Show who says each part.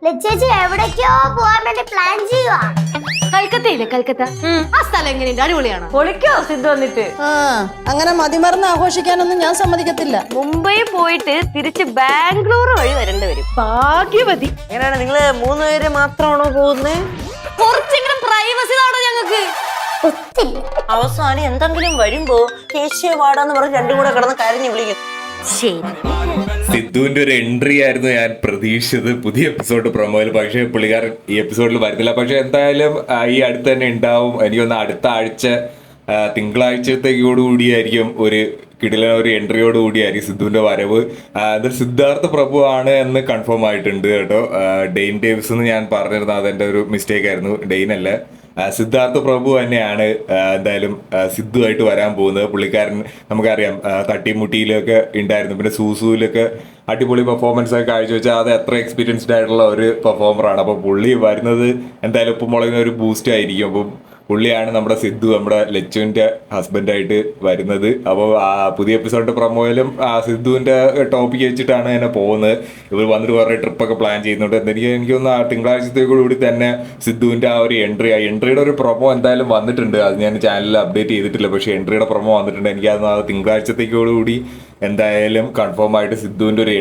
Speaker 1: ലച്ചേച്ചി എവിടേക്കോ പോവാൻ വേണ്ടി പ്ലാൻ ചെയ്യുവാ.
Speaker 2: കൽക്കത്തയില്ലേ കൽക്കത്ത, ആ സ്ഥലം എങ്ങനെയുണ്ട്? അടിപൊളിയാണോ?
Speaker 3: പൊളിക്കോ സിദ്ധു വന്നിട്ട്?
Speaker 4: അങ്ങനെ മതിമറന്ന് ആഘോഷിക്കാനൊന്നും ഞാൻ സമ്മതിക്കത്തില്ല.
Speaker 3: മുംബൈ പോയിട്ട് തിരിച്ച് ബാംഗ്ലൂർ വഴി വരേണ്ടി വരും.
Speaker 2: ഭാഗ്യവതി.
Speaker 3: എങ്ങനെയാണ് നിങ്ങള് 3 പേര് മാത്രമാണോ പോകുന്നത്?
Speaker 2: കുറച്ചെങ്കിലും പ്രൈവസി താണോ ഞങ്ങൾക്ക്?
Speaker 1: ഒത്തില്ല.
Speaker 3: അവസാനം എന്തെങ്കിലും വരുമ്പോ കേശവ വാടാന്ന് പറഞ്ഞ് രണ്ടും കൂടെ കിടന്ന് കരഞ്ഞു വിളിക്കും.
Speaker 2: ശരി.
Speaker 5: സിദ്ധുവിന്റെ ഒരു എൻട്രി ആയിരുന്നു ഞാൻ പ്രതീക്ഷിച്ചത് പുതിയ എപ്പിസോഡ് പ്രൊമോയിൽ. പക്ഷേ പുള്ളിക്കാരൻ ഈ എപ്പിസോഡിൽ വരുന്നില്ല. പക്ഷെ എന്തായാലും ഈ അടുത്ത് തന്നെ ഉണ്ടാവും. എനിക്കൊന്ന് അടുത്ത ആഴ്ച തിങ്കളാഴ്ചത്തേക്കോടുകൂടിയായിരിക്കും ഒരു കിടിലൻ ഒരു എൻട്രിയോട് കൂടിയായിരിക്കും സിദ്ധുവിന്റെ വരവ്. അത് സിദ്ധാർത്ഥ പ്രഭു ആണ് എന്ന് കൺഫേം ആയിട്ടുണ്ട് കേട്ടോ. ഡെയിൻ ഡേവിസ് എന്ന് ഞാൻ പറഞ്ഞിരുന്നു, അതെന്റെ ഒരു മിസ്റ്റേക്ക് ആയിരുന്നു. ഡെയിൻ അല്ല, സിദ്ധാർത്ഥ പ്രഭു തന്നെയാണ് എന്തായാലും സിദ്ധുവായിട്ട് വരാൻ പോകുന്നത്. പുള്ളിക്കാരൻ നമുക്കറിയാം തട്ടിമുട്ടിയിലൊക്കെ ഉണ്ടായിരുന്നു, പിന്നെ സൂസുവിലൊക്കെ അടിപൊളി പെർഫോമൻസ് ഒക്കെ കാഴ്ചവെച്ചാൽ അത് എത്ര എക്സ്പീരിയൻസ്ഡ് ആയിട്ടുള്ള ഒരു പെർഫോമറാണ്. അപ്പോൾ പുള്ളി വരുന്നത് എന്തായാലും ഉപ്പും മുളകിന് ഒരു ബൂസ്റ്റ് ആയിരിക്കും. അപ്പം പുള്ളിയാണ് നമ്മുടെ സിദ്ധു, നമ്മുടെ ലച്ചുവിന്റെ ഹസ്ബൻഡായിട്ട് വരുന്നത്. അപ്പോൾ ആ പുതിയ എപ്പിസോഡിന്റെ പ്രൊമോയിലും സിദ്ധുവിന്റെ ടോപ്പിക് വെച്ചിട്ടാണ് തന്നെ പോകുന്നത്. ഇവർ വന്നിട്ട് കുറേ ട്രിപ്പൊക്കെ പ്ലാൻ ചെയ്യുന്നുണ്ട്. എനിക്കൊന്ന് തിങ്കളാഴ്ചത്തേക്കൂടി തന്നെ സിദ്ധുവിന്റെ ആ ഒരു എൻട്രിയുടെ ഒരു പ്രൊമോ എന്തായാലും വന്നിട്ടുണ്ട്. അത് ഞാൻ ചാനലിൽ അപ്ഡേറ്റ് ചെയ്തിട്ടില്ല, പക്ഷേ എൻട്രിയുടെ പ്രൊമോ വന്നിട്ടുണ്ട്. എനിക്കത് തിങ്കളാഴ്ചത്തേക്കോടുകൂടി എന്തായാലും കൺഫേം ആയിട്ട് സിദ്ധുവിന്റെ ഒരു